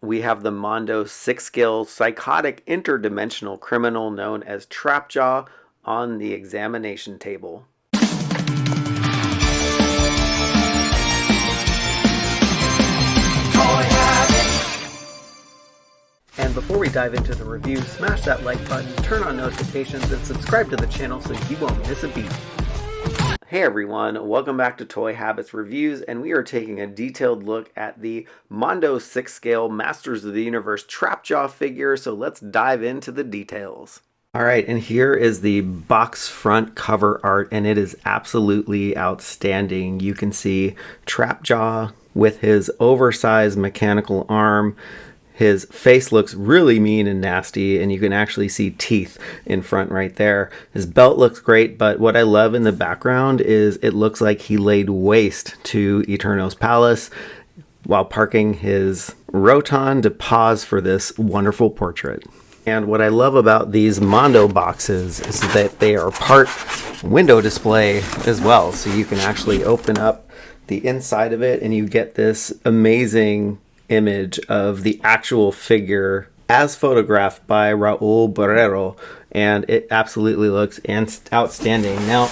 we have the Mondo 6-skill psychotic interdimensional criminal known as Trapjaw on the examination table. And before we dive into the review, smash that like button, turn on notifications, and subscribe to the channel so you won't miss a beat. Hey everyone, welcome back to Toy Habits Reviews, and we are taking a detailed look at the Mondo 6-scale Masters of the Universe Trapjaw figure, so let's dive into the details. Alright, and here is the box front cover art, and it is absolutely outstanding. You can see Trapjaw with his oversized mechanical arm. His face looks really mean and nasty, and you can actually see teeth in front right there. His belt looks great, but what I love in the background is it looks like he laid waste to Eterno's palace while parking his Roton to pause for this wonderful portrait. And what I love about these Mondo boxes is that they are part window display as well. So you can actually open up the inside of it and you get this amazing image of the actual figure as photographed by Raul Barrero, and it absolutely looks outstanding. Now,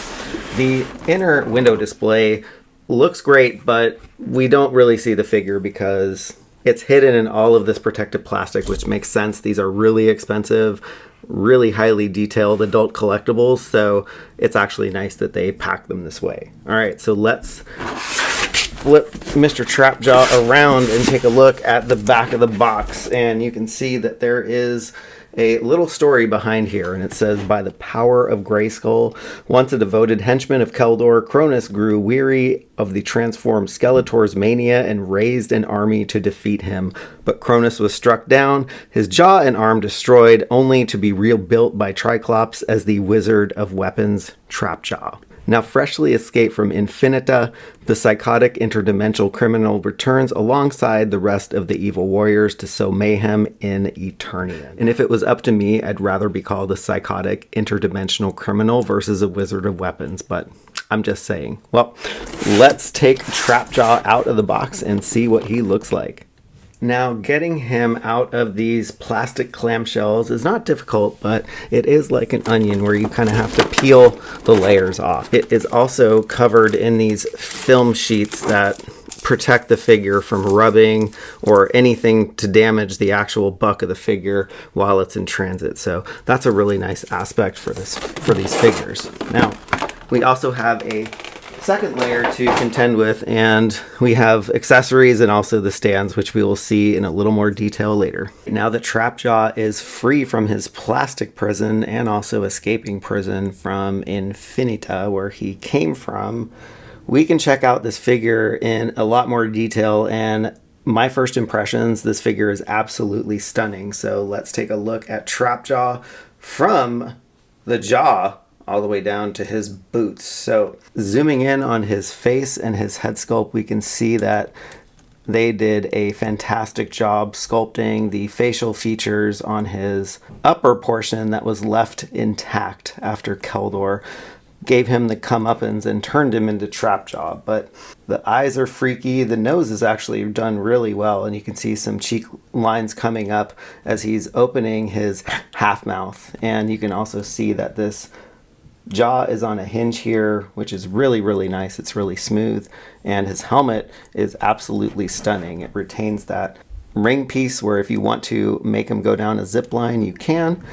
the inner window display looks great, but we don't really see the figure because it's hidden in all of this protective plastic, which makes sense. These are really expensive, really highly detailed adult collectibles, so it's actually nice that they pack them this way. All right, so let's flip Mr. Trapjaw around and take a look at the back of the box, and you can see that there is a little story behind here, and it says, by the power of Grayskull, once a devoted henchman of Keldor, Cronus grew weary of the transformed Skeletor's mania and raised an army to defeat him. But Cronus was struck down, his jaw and arm destroyed, only to be rebuilt by Triclops as the wizard of weapons, Trapjaw. Now freshly escaped from Infinita, the psychotic interdimensional criminal returns alongside the rest of the evil warriors to sow mayhem in Eternia. And if it was up to me, I'd rather be called a psychotic interdimensional criminal versus a wizard of weapons, but I'm just saying. Well, let's take Trapjaw out of the box and see what he looks like. Now, getting him out of these plastic clamshells is not difficult, but it is like an onion where you kind of have to peel the layers off. It is also covered in these film sheets that protect the figure from rubbing or anything to damage the actual buck of the figure while it's in transit. So that's a really nice aspect for these figures. Now, we also have a second layer to contend with, and we have accessories and also the stands, which we will see in a little more detail later. Now that Trapjaw is free from his plastic prison and also escaping prison from Infinita, where he came from, we can check out this figure in a lot more detail, and my first impressions, this figure is absolutely stunning. So let's take a look at Trapjaw from the jaw all the way down to his boots. So zooming in on his face and his head sculpt, we can see that they did a fantastic job sculpting the facial features on his upper portion that was left intact after Keldor gave him the comeuppance and turned him into Trapjaw. But the eyes are freaky, the nose is actually done really well, and you can see some cheek lines coming up as he's opening his half mouth. And you can also see that this jaw is on a hinge here, which is really, really nice. It's really smooth. And his helmet is absolutely stunning. It retains that ring piece where if you want to make him go down a zip line, you can.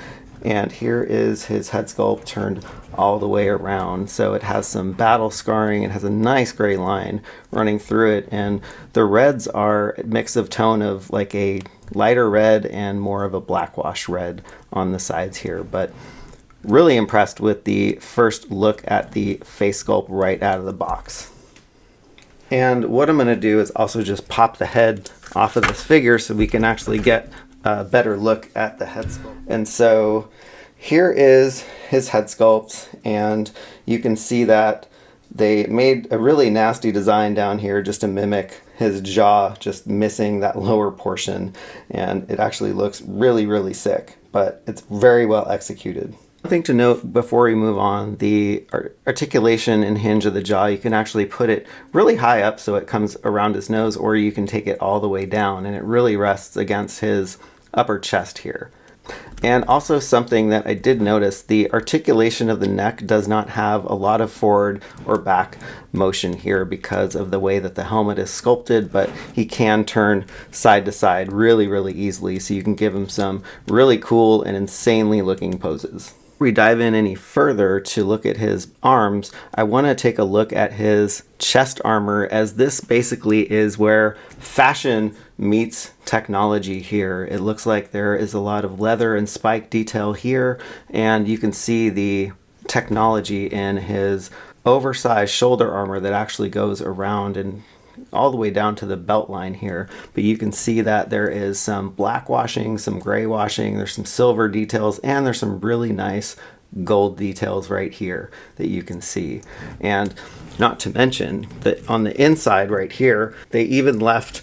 And here is his head sculpt turned all the way around. So it has some battle scarring. It has a nice gray line running through it. And the reds are a mix of tone of like a lighter red and more of a blackwash red on the sides here. But really impressed with the first look at the face sculpt right out of the box. And what I'm going to do is also just pop the head off of this figure so we can actually get a better look at the head sculpt. And so here is his head sculpt, and you can see that they made a really nasty design down here just to mimic his jaw, just missing that lower portion, and it actually looks really, really sick, but it's very well executed. One thing to note before we move on, the articulation and hinge of the jaw, you can actually put it really high up so it comes around his nose, or you can take it all the way down and it really rests against his upper chest here. And also something that I did notice, the articulation of the neck does not have a lot of forward or back motion here because of the way that the helmet is sculpted, but he can turn side to side really, really easily, so you can give him some really cool and insanely looking poses. Before we dive in any further to look at his arms, I want to take a look at his chest armor, as this basically is where fashion meets technology here. It looks like there is a lot of leather and spike detail here, and you can see the technology in his oversized shoulder armor that actually goes around and all the way down to the belt line here. But you can see that there is some black washing, some gray washing, there's some silver details, and there's some really nice gold details right here that you can see. And not to mention that on the inside right here, they even left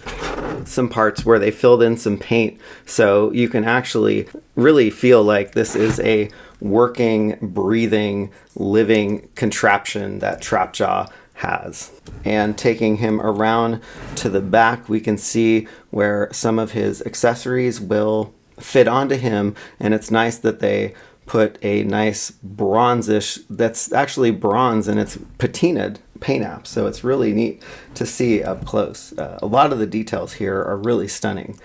some parts where they filled in some paint, so you can actually really feel like this is a working, breathing, living contraption that Trapjaw has. And taking him around to the back, we can see where some of his accessories will fit onto him, and it's nice that they put a nice bronzish, that's actually bronze, and it's patinaed paint app, so it's really neat to see up close. A lot of the details here are really stunning,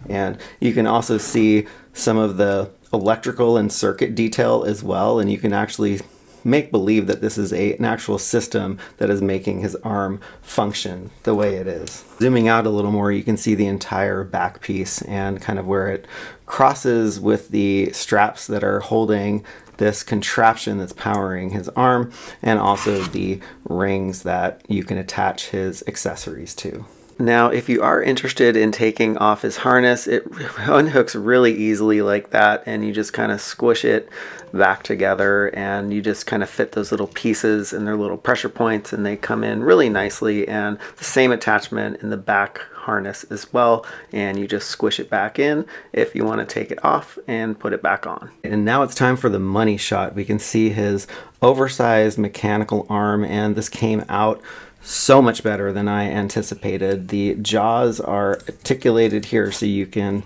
and you can also see some of the electrical and circuit detail as well, and you can actually make believe that this is an actual system that is making his arm function the way it is. Zooming out a little more, you can see the entire back piece and kind of where it crosses with the straps that are holding this contraption that's powering his arm, and also the rings that you can attach his accessories to. Now, if you are interested in taking off his harness, it unhooks really easily like that, and you just kind of squish it back together, and you just kind of fit those little pieces in their little pressure points, and they come in really nicely. And the same attachment in the back harness as well, and you just squish it back in if you want to take it off and put it back on. And now it's time for the money shot. We can see his oversized mechanical arm, and this came out so much better than I anticipated. The jaws are articulated here so you can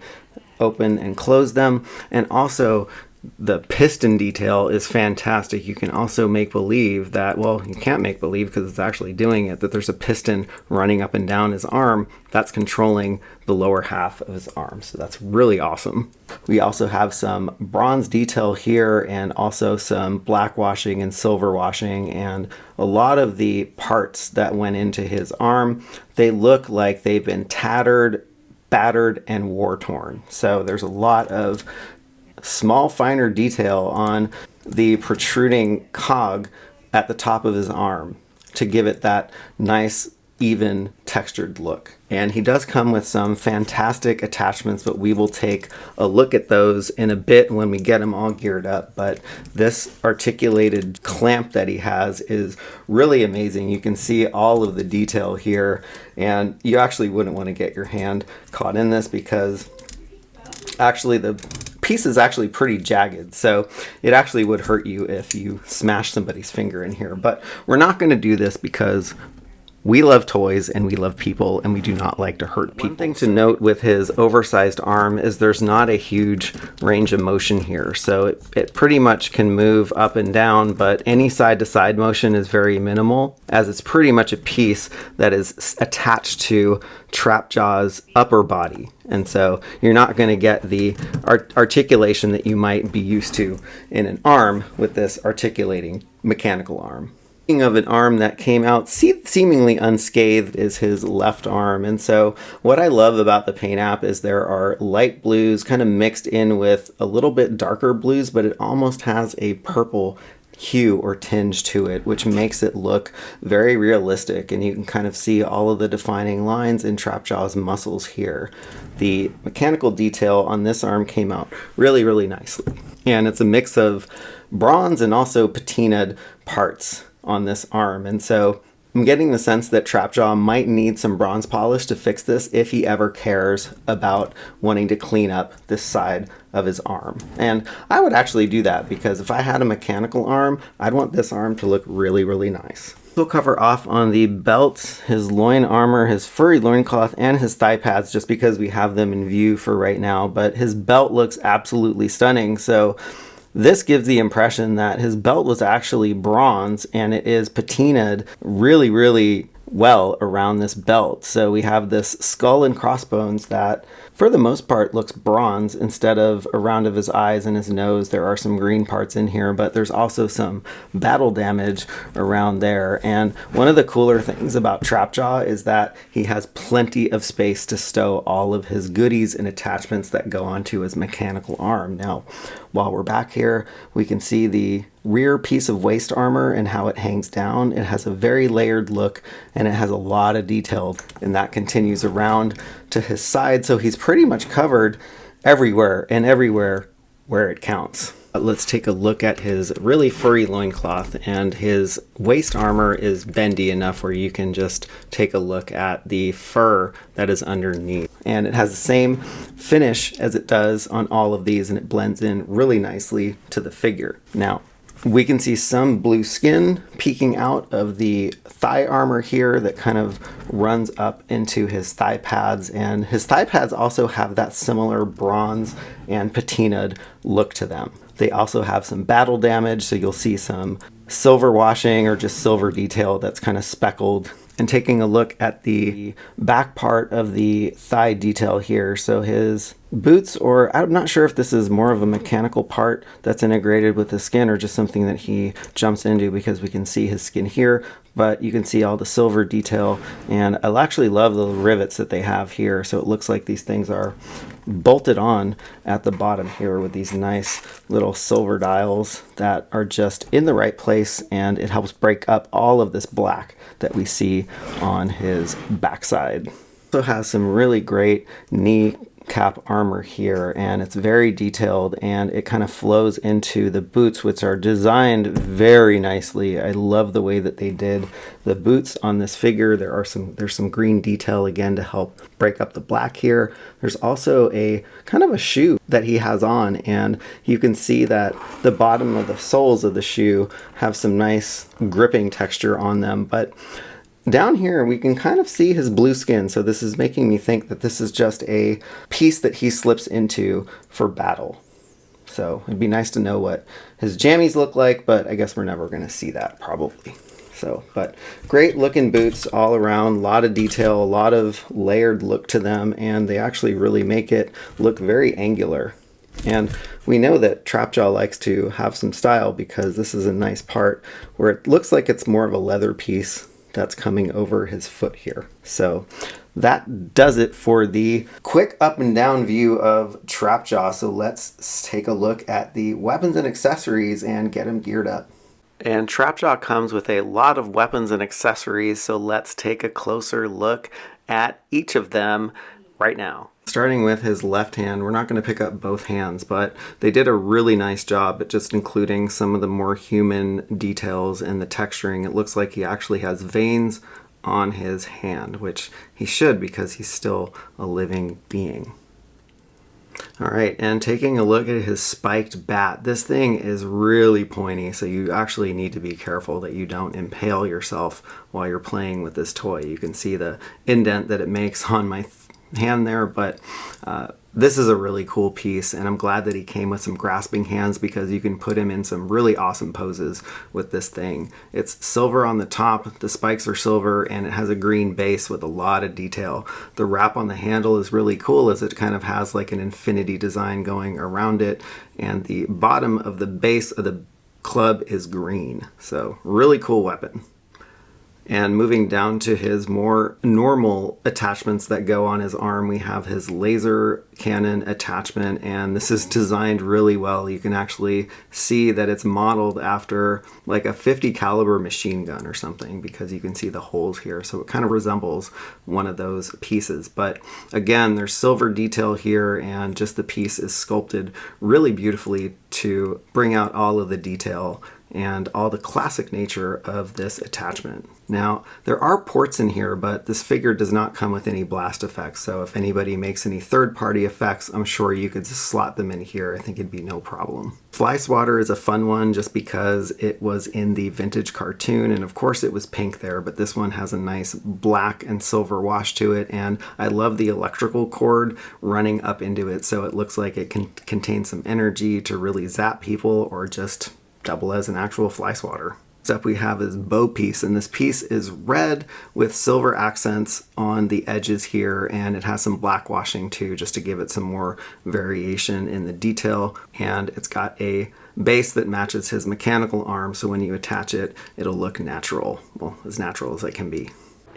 open and close them, and also the piston detail is fantastic. You can also make believe that, well, you can't make believe because it's actually doing it, that there's a piston running up and down his arm that's controlling the lower half of his arm. So that's really awesome. We also have some bronze detail here, and also some black washing and silver washing, and a lot of the parts that went into his arm, they look like they've been tattered, battered, and war-torn. So there's a lot of small finer detail on the protruding cog at the top of his arm to give it that nice even textured look. And he does come with some fantastic attachments, but we will take a look at those in a bit when we get him all geared up. But this articulated clamp that he has is really amazing. You can see all of the detail here, and you actually wouldn't want to get your hand caught in this because actually the piece is actually pretty jagged, so it actually would hurt you if you smash somebody's finger in here. But we're not going to do this because we love toys and we love people, and we do not like to hurt people. One thing to note with his oversized arm is there's not a huge range of motion here, so it pretty much can move up and down, but any side-to-side motion is very minimal, as it's pretty much a piece that is attached to Trapjaw's upper body. And so you're not going to get the articulation that you might be used to in an arm with this articulating mechanical arm. Speaking of an arm that came out seemingly unscathed is his left arm. And so what I love about the paint app is there are light blues kind of mixed in with a little bit darker blues, but it almost has a purple hue or tinge to it, which makes it look very realistic, and you can kind of see all of the defining lines in Trapjaw's muscles here. The mechanical detail on this arm came out really, really nicely, and it's a mix of bronze and also patinaed parts on this arm, and so I'm getting the sense that Trapjaw might need some bronze polish to fix this if he ever cares about wanting to clean up this side of his arm. And I would actually do that, because if I had a mechanical arm, I'd want this arm to look really, really nice. We'll cover off on the belts, his loin armor, his furry loincloth, and his thigh pads just because we have them in view for right now. But his belt looks absolutely stunning. So this gives the impression that his belt was actually bronze, and it is patinaed really, really well around this belt. So we have this skull and crossbones that for the most part looks bronze instead of around of his eyes and his nose. There are some green parts in here, but there's also some battle damage around there. And one of the cooler things about Trapjaw is that he has plenty of space to stow all of his goodies and attachments that go onto his mechanical arm. Now, while we're back here, we can see the rear piece of waist armor and how it hangs down. It has a very layered look, and it has a lot of detail, and that continues around to his side, so he's pretty much covered everywhere and everywhere where it counts. Let's take a look at his really furry loincloth, and his waist armor is bendy enough where you can just take a look at the fur that is underneath. And it has the same finish as it does on all of these, and it blends in really nicely to the figure. Now, we can see some blue skin peeking out of the thigh armor here that kind of runs up into his thigh pads, and his thigh pads also have that similar bronze and patinaed look to them. They also have some battle damage, so you'll see some silver washing or just silver detail that's kind of speckled. And taking a look at the back part of the thigh detail here, so his boots, or I'm not sure if this is more of a mechanical part that's integrated with the skin or just something that he jumps into, because we can see his skin here, but you can see all the silver detail, and I actually love the rivets that they have here. So it looks like these things are bolted on at the bottom here with these nice little silver dials that are just in the right place, and it helps break up all of this black that we see on his backside. Also has some really great knee cap armor here, and it's very detailed, and it kind of flows into the boots, which are designed very nicely. I love the way that they did the boots on this figure. There's some green detail again to help break up the black here. There's also a kind of a shoe that he has on, and you can see that the bottom of the soles of the shoe have some nice gripping texture on them, but down here we can kind of see his blue skin, so this is making me think that this is just a piece that he slips into for battle. So it'd be nice to know what his jammies look like, but I guess we're never going to see that probably. So, but great looking boots all around, a lot of detail, a lot of layered look to them, and they actually really make it look very angular. And we know that Trapjaw likes to have some style, because this is a nice part where it looks like it's more of a leather piece that's coming over his foot here. So that does it for the quick up and down view of Trapjaw. So let's take a look at the weapons and accessories and get him geared up. And Trapjaw comes with a lot of weapons and accessories, so let's take a closer look at each of them right now. Starting with his left hand, we're not going to pick up both hands, but they did a really nice job at just including some of the more human details and the texturing. It looks like he actually has veins on his hand, which he should, because he's still a living being. All right, and taking a look at his spiked bat, this thing is really pointy, so you actually need to be careful that you don't impale yourself while you're playing with this toy. You can see the indent that it makes on my hand there, but this is a really cool piece, and I'm glad that he came with some grasping hands, because you can put him in some really awesome poses with this thing. It's silver on the top, the spikes are silver, and it has a green base with a lot of detail. The wrap on the handle is really cool, as it kind of has like an infinity design going around it, and the bottom of the base of the club is green. So really cool weapon. And moving down to his more normal attachments that go on his arm, we have his laser cannon attachment, and this is designed really well. You can actually see that it's modeled after like a 50 caliber machine gun or something, because you can see the holes here. So it kind of resembles one of those pieces. But again, there's silver detail here, and just the piece is sculpted really beautifully to bring out all of the detail and all the classic nature of this attachment. Now, there are ports in here, but this figure does not come with any blast effects, so if anybody makes any third-party effects, I'm sure you could just slot them in here. I think it'd be no problem. Fly Swatter is a fun one just because it was in the vintage cartoon, and of course it was pink there, but this one has a nice black and silver wash to it, and I love the electrical cord running up into it, so it looks like it can contain some energy to really zap people or just double as an actual Fly Swatter. Next up we have his bow piece, and this piece is red with silver accents on the edges here, and it has some black washing too, just to give it some more variation in the detail. And it's got a base that matches his mechanical arm, so when you attach it, it'll look natural. Well, as natural as it can be.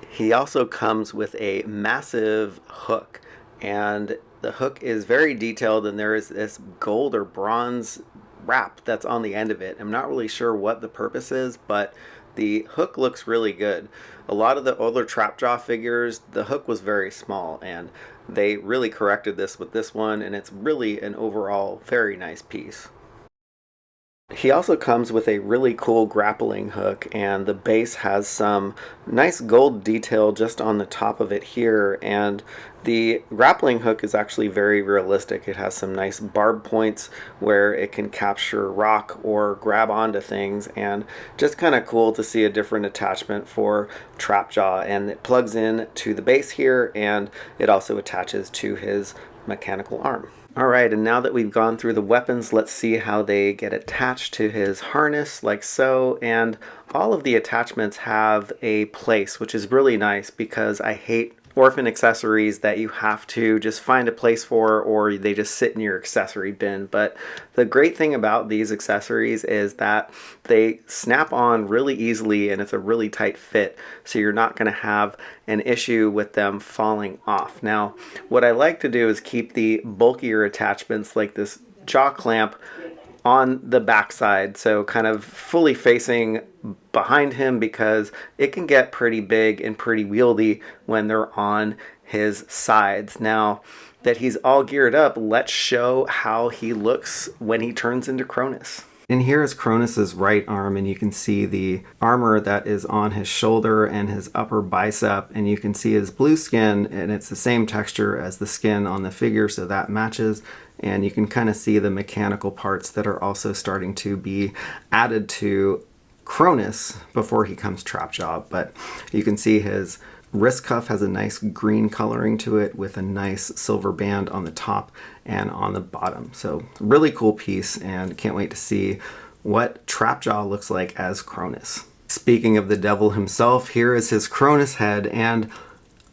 He also comes with a massive hook, and the hook is very detailed, and there is this gold or bronze wrap that's on the end of it. I'm not really sure what the purpose is, but the hook looks really good. A lot of the older Trapjaw figures, the hook was very small, and they really corrected this with this one, and it's really an overall very nice piece. He also comes with a really cool grappling hook, and the base has some nice gold detail just on the top of it here, and the grappling hook is actually very realistic. It has some nice barb points where it can capture rock or grab onto things, and just kind of cool to see a different attachment for Trapjaw. And it plugs in to the base here, and it also attaches to his mechanical arm. Alright, and now that we've gone through the weapons, let's see how they get attached to his harness, like so. And all of the attachments have a place, which is really nice because I hate orphan accessories that you have to just find a place for, or they just sit in your accessory bin. But the great thing about these accessories is that they snap on really easily, and it's a really tight fit, so you're not going to have an issue with them falling off. Now, what I like to do is keep the bulkier attachments like this jaw clamp on the backside, so kind of fully facing behind him, because it can get pretty big and pretty wieldy when they're on his sides. Now that he's all geared up, let's show how he looks when he turns into Cronus. And here is Cronus's right arm, and you can see the armor that is on his shoulder and his upper bicep, and you can see his blue skin, and it's the same texture as the skin on the figure, so that matches. And you can kind of see the mechanical parts that are also starting to be added to Cronus before he comes Trapjaw. But you can see his wrist cuff has a nice green coloring to it with a nice silver band on the top and on the bottom. So really cool piece, and can't wait to see what Trapjaw looks like as Cronus. Speaking of the devil himself, here is his Cronus head, and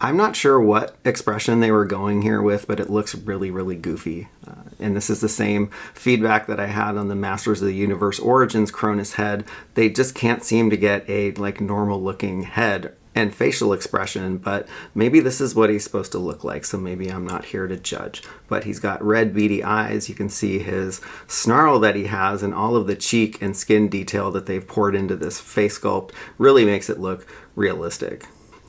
I'm not sure what expression they were going here with, but it looks really, really goofy. And this is the same feedback that I had on the Masters of the Universe Origins Cronus head. They just can't seem to get a normal looking head and facial expression, but maybe this is what he's supposed to look like, so maybe I'm not here to judge. But he's got red beady eyes. You can see his snarl that he has, and all of the cheek and skin detail that they've poured into this face sculpt really makes it look realistic.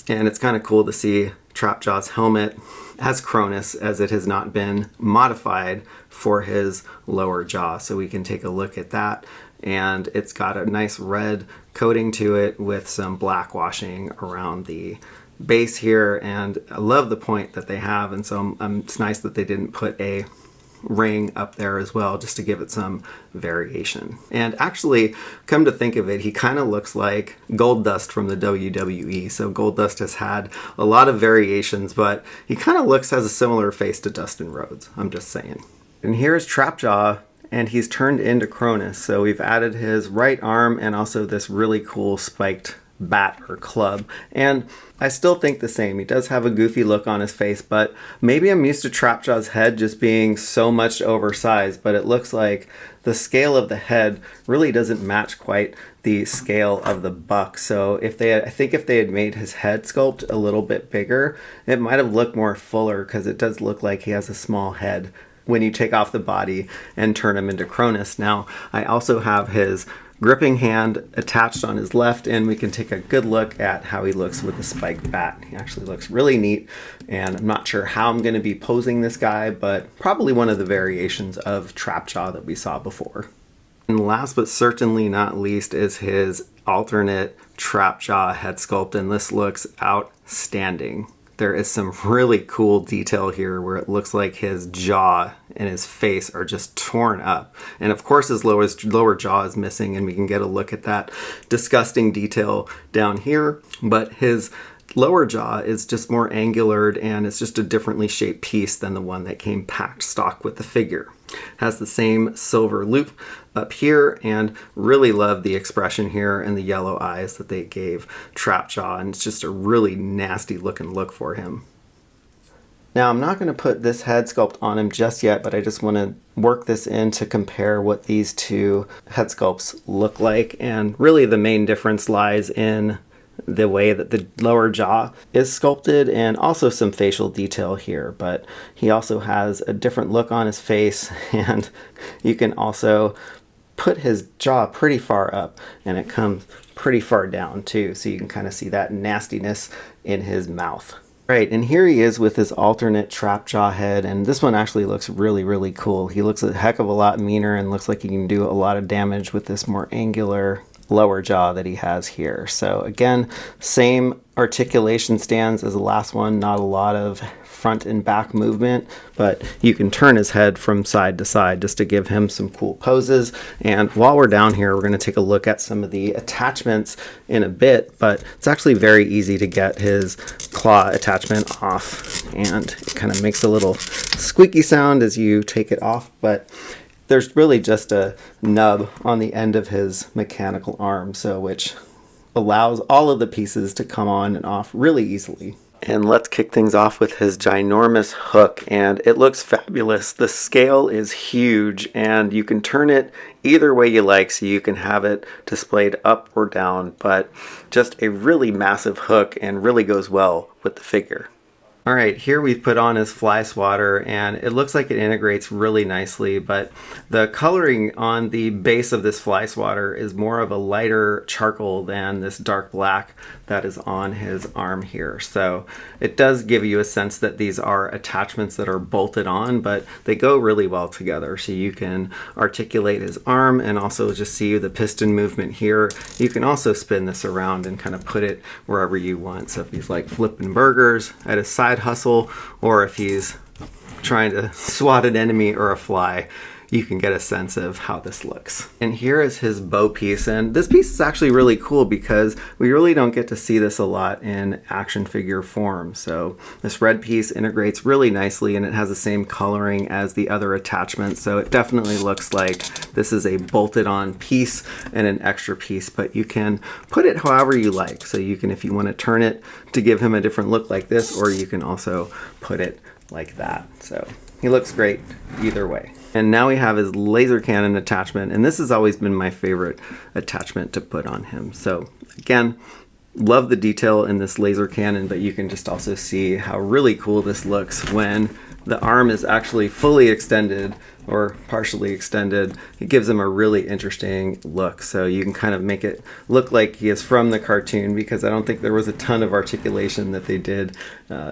And it's kind of cool to see Trapjaw's helmet as Cronus, as it has not been modified for his lower jaw. So we can take a look at that. And it's got a nice red coating to it with some black washing around the base here. And I love the point that they have. And so it's nice that they didn't put a ring up there as well, just to give it some variation. And actually, come to think of it, he kind of looks like Goldust from the WWE. So Goldust has had a lot of variations, but he kind of has a similar face to Dustin Rhodes. I'm just saying. And here's Trapjaw, and he's turned into Cronus. So we've added his right arm and also this really cool spiked bat or club, and I still think the same. He does have a goofy look on his face, but maybe I'm used to Trapjaw's head just being so much oversized, but it looks like the scale of the head really doesn't match quite the scale of the buck. So I think if they had made his head sculpt a little bit bigger, it might have looked more fuller, because it does look like he has a small head when you take off the body and turn him into Cronus. Now, I also have his gripping hand attached on his left, and we can take a good look at how he looks with the spiked bat. He actually looks really neat, and I'm not sure how I'm going to be posing this guy, but probably one of the variations of Trapjaw that we saw before. And last but certainly not least is his alternate trap jaw head sculpt, and this looks outstanding. There is some really cool detail here where it looks like his jaw and his face are just torn up. And of course his lower jaw is missing, and we can get a look at that disgusting detail down here. But his lower jaw is just more angular, and it's just a differently shaped piece than the one that came packed stock with the figure. Has the same silver loop up here, and really love the expression here and the yellow eyes that they gave Trapjaw, and it's just a really nasty looking look for him. Now I'm not going to put this head sculpt on him just yet, but I just want to work this in to compare what these two head sculpts look like, and really the main difference lies in the way that the lower jaw is sculpted and also some facial detail here, but he also has a different look on his face, and you can also put his jaw pretty far up and it comes pretty far down too, so you can kind of see that nastiness in his mouth. Right, and here he is with his alternate trap jaw head, and this one actually looks really cool. He looks a heck of a lot meaner and looks like he can do a lot of damage with this more angular lower jaw that he has here. So again, same articulation stands as the last one, not a lot of front and back movement, but you can turn his head from side to side just to give him some cool poses. And while we're down here, we're going to take a look at some of the attachments in a bit, but it's actually very easy to get his claw attachment off, and it kind of makes a little squeaky sound as you take it off, but there's really just a nub on the end of his mechanical arm, so which allows all of the pieces to come on and off really easily. And let's kick things off with his ginormous hook, and it looks fabulous. The scale is huge, and you can turn it either way you like, so you can have it displayed up or down, but just a really massive hook and really goes well with the figure. Alright, here we've put on his fly swatter, and it looks like it integrates really nicely, but the coloring on the base of this fly swatter is more of a lighter charcoal than this dark black that is on his arm here. So it does give you a sense that these are attachments that are bolted on, but they go really well together. So you can articulate his arm and also just see the piston movement here. You can also spin this around and kind of put it wherever you want. So if he's like flipping burgers at his side hustle, or if he's trying to swat an enemy or a fly, you can get a sense of how this looks. And here is his bow piece, and this piece is actually really cool because we really don't get to see this a lot in action figure form. So this red piece integrates really nicely, and it has the same coloring as the other attachments, so it definitely looks like this is a bolted on piece and an extra piece, but you can put it however you like. So you can, if you want to turn it to give him a different look like this, or you can also put it like that. So he looks great either way. And now we have his laser cannon attachment, and this has always been my favorite attachment to put on him. So again, love the detail in this laser cannon, but you can just also see how really cool this looks when the arm is actually fully extended or partially extended. It gives him a really interesting look. So you can kind of make it look like he is from the cartoon, because I don't think there was a ton of articulation that they did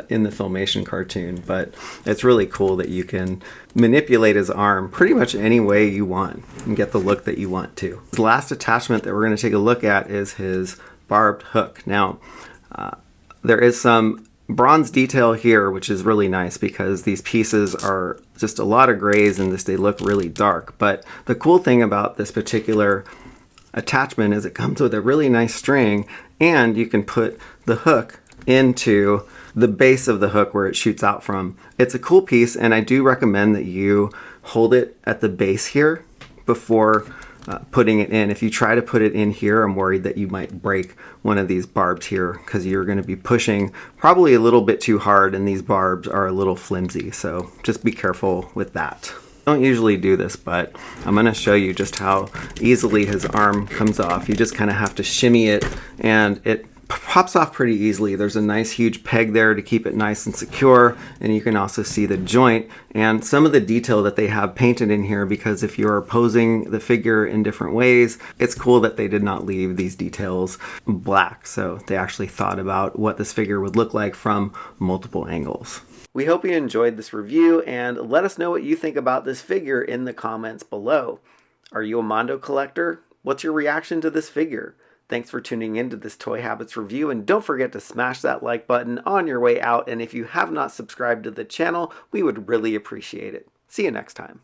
in the Filmation cartoon, but it's really cool that you can manipulate his arm pretty much any way you want and get the look that you want to. The last attachment that we're going to take a look at is his barbed hook. Now, there is some bronze detail here, which is really nice because these pieces are just a lot of grays and they look really dark. But the cool thing about this particular attachment is it comes with a really nice string, and you can put the hook into the base of the hook where it shoots out from. It's a cool piece, and I do recommend that you hold it at the base here before putting it in. If you try to put it in here, I'm worried that you might break one of these barbs here, because you're going to be pushing probably a little bit too hard, and these barbs are a little flimsy, so just be careful with that. I don't usually do this, but I'm going to show you just how easily his arm comes off. You just kind of have to shimmy it, and it pops off pretty easily. There's a nice huge peg there to keep it nice and secure, and you can also see the joint and some of the detail that they have painted in here, because if you're posing the figure in different ways, it's cool that they did not leave these details black. So they actually thought about what this figure would look like from multiple angles. We hope you enjoyed this review, and let us know what you think about this figure in the comments below. Are you a Mondo collector? What's your reaction to this figure? Thanks for tuning in to this Toy Habits review, and don't forget to smash that like button on your way out, and if you have not subscribed to the channel, we would really appreciate it. See you next time.